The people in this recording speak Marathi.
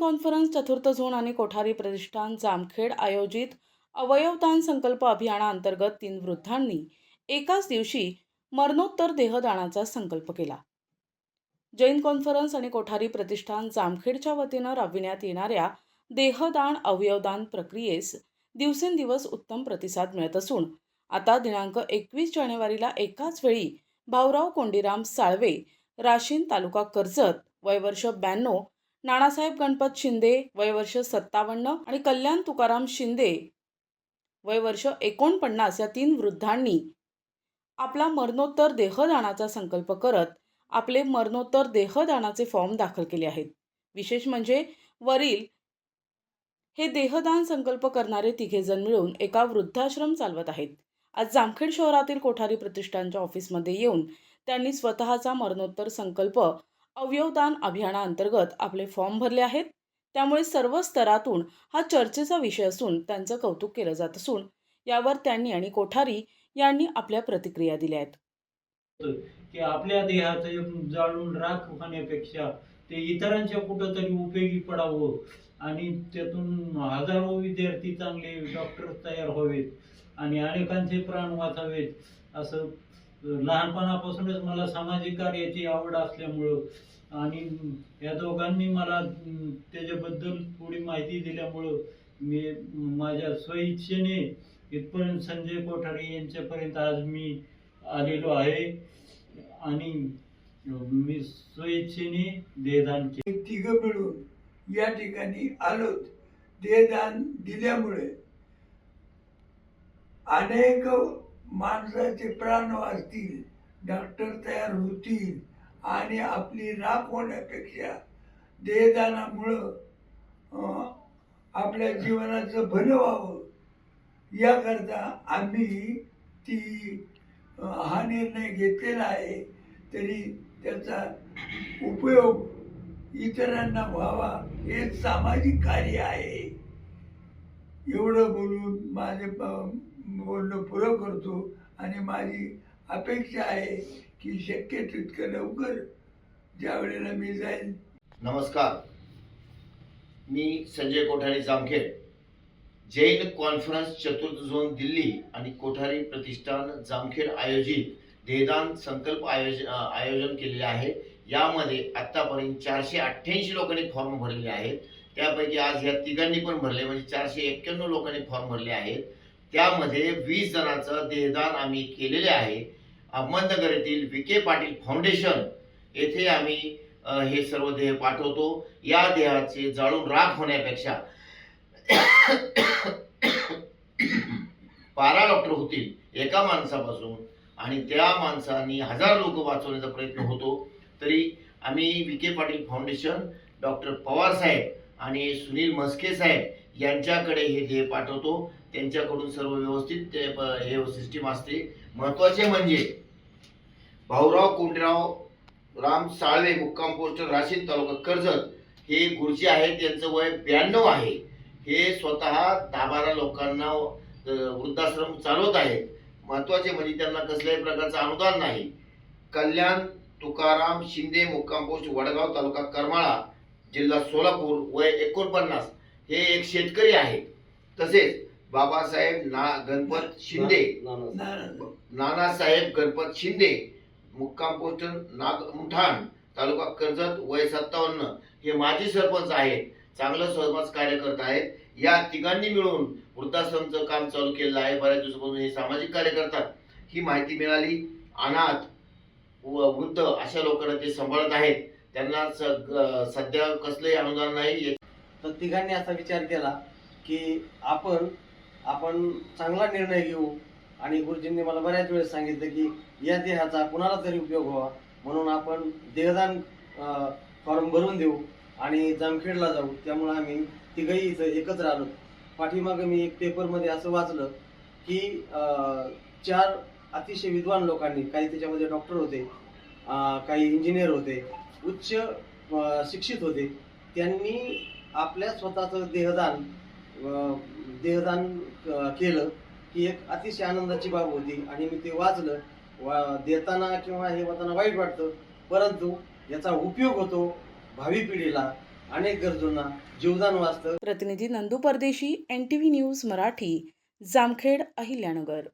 कॉन्फरन्स चतुर्थ झोन आणि कोठारी प्रतिष्ठान जामखेड आयोजित अवयवदान संकल्प अभियानाअंतर्गत 3 वृद्धांनी एकाच दिवशी मरणोत्तर देहदानाचा संकल्प केला. जैन कॉन्फरन्स आणि कोठारी प्रतिष्ठान जामखेडच्या वतीनं राबविण्यात येणाऱ्या देहदान अवयवदान प्रक्रियेस दिवसेंदिवस उत्तम प्रतिसाद मिळत असून आता दिनांक 21 जानेवारीला एकाच वेळी भाऊराव कोंडीराम साळवे, राशीन, तालुका कर्जत, वय वर्ष 92, नानासाहेब गणपत शिंदे, वय वर्ष 57 आणि कल्याण तुकाराम शिंदे, वय वर्ष 49 या 3 वृद्धांनी आपला मरणोत्तर देहदानाचा संकल्प करत आपले मरणोत्तर देहदानाचे फॉर्म दाखल केले आहेत. विशेष म्हणजे वरील हे देहदान संकल्प करणारे तिघेजण मिळून एका वृद्धाश्रम चालवत आहेत. आज जामखेड शहरातील कोठारी प्रतिष्ठानच्या ऑफिसमध्ये येऊन त्यांनी स्वतःचा मरणोत्तर संकल्प अवयवदान अभियानाअंतर्गत आपले फॉर्म भरले आहेत. त्यामुळे सर्व स्तरातून हा चर्चेचा विषय असून त्यांचं कौतुक केलं जात असून यावर त्यांनी आणि कोठारी यांनी आपल्या प्रतिक्रिया दिल्या आहेत. की आपल्या देहाचं जाळून राख होण्यापेक्षा ते इतरांच्या कुठंतरी उपयोगी पडावं आणि त्यातून हजारो विद्यार्थी चांगले डॉक्टर तयार व्हावेत आणि अनेकांचे प्राण वाचावेत. असं लहानपणापासूनच मला सामाजिक कार्याची आवड असल्यामुळं आणि या दोघांनी मला त्याच्याबद्दल थोडी माहिती दिल्यामुळं मी माझ्या स्वइच्छेने इथपर्यंत संजय कोठारी यांच्यापर्यंत आज मी आलेलो आहे आणि मी स्वइच्छेने देहदान केले. तिघं मिळून या ठिकाणी आलोत. देहदान दिल्यामुळे अनेक माणसाचे प्राण वाचतील, डॉक्टर तयार होतील आणि आपली राख होण्यापेक्षा देहदानामुळं आपल्या जीवनाचं भलं व्हावं याकरता आम्ही हा निर्णय घेतलेला आहे. तरी त्याचा उपयोग इतरांना व्हावा हे सामाजिक कार्य आहे. एवढं बोलून माझे बोलणं पुरं करतो आणि माझी अपेक्षा आहे की शक्य तितकं लवकर ज्या वेळेला मी जाईल. नमस्कार, मी संजय कोठारी जामखेड. जैन कॉन्फरन्स चतुर्थ झोन दिल्ली आणि कोठारी प्रतिष्ठान जामखेड आयोजित देहदान संकल्प आयोजन केलेले आहे. यामध्ये आतापर्यंत 488 लोकांनी फॉर्म भरलेले आहेत. त्यापैकी आज या तिघांनी पण भरले, म्हणजे 491 लोकांनी फॉर्म भरले आहेत. त्यामध्ये 20 जणांचं देहदान आम्ही केलेले आहे. अहमदनगर येथील विखे पाटील फाउंडेशन येथे आम्ही हे सर्व देह पाठवतो. या देहाचे जाळून राख होण्यापेक्षा 12 डॉक्टर होतील एका माणसापासून आणि त्या माणसांनी 1000 लोक वाचवण्याचा प्रयत्न होतो. तरी आम्ही विखे पाटील फाउंडेशन, डॉक्टर पवार साहेब आणि सुनील मस्के साहेब यांच्याकडे हे देह पाठवतो. त्यांच्याकडून सर्व व्यवस्थित हे सिस्टीम असते. महत्वाचे म्हणजे भाऊराव कोंडीराम राम साळवे, मुक्काम पोस्ट राशीन, तालुका कर्जत हे गुरुजी आहेत. त्यांचं वय 92 आहे. हे स्वतः 10-12 लोकांना वृद्धाश्रम चालवत आहेत. महत्वाचे म्हणजे त्यांना कसल्याही प्रकारचं अनुदान नाही. कल्याण तुकाराम शिंदे, मुक्काम पोस्ट वडगाव, तालुका करमाळा, जिल्हा सोलापूर, वय 49, हे एक शेतकरी आहेत. तसेच बाबासाहेब गणपत शिंदे, नानासाहेब गणपत शिंदे, मुक्काम पोस्ट नागमुठाण, तालुका कर्जत, वय 57, हे माजी सरपंच आहेत. चांगलं समाज कार्य करत आहेत. या तिघांनी मिळून वृद्धाश्रमचं काम चालू केलं आहे. बऱ्याच दिवसापासून हे सामाजिक कार्य करतात. ही माहिती मिळाली. अनाथ व वृद्ध अशा लोकांना ते सांभाळत आहेत. त्यांना सध्या कसलंही अनुदान नाही. तर तिघांनी असा विचार केला की आपण चांगला निर्णय घेऊ आणि गुरुजींनी मला बऱ्याच वेळेस सांगितलं की या देहाचा कुणाला तरी उपयोग व्हावा, म्हणून आपण देहदान फॉर्म भरून देऊ आणि जामखेडला जाऊ. त्यामुळे आम्ही तिघही इथं एकत्र आलो. पाठीमागं मी एक पेपरमध्ये असं वाचलं की 4 अतिशय विद्वान लोकांनी, काही त्याच्यामध्ये डॉक्टर होते, काही इंजिनियर होते, उच्च शिक्षित होते, त्यांनी आपल्या स्वतःचं देहदान केलं की एक अतिशय आनंदाची बाब होती. आणि मी ते वाचलं. देताना किंवा हे होताना वाईट वाटतं, परंतु याचा उपयोग होतो भावी पिढीला. अनेक गरजूंना जीवदान वाचतं. प्रतिनिधी नंदू परदेशी, NTV न्यूज मराठी, जामखेड, अहिल्यानगर.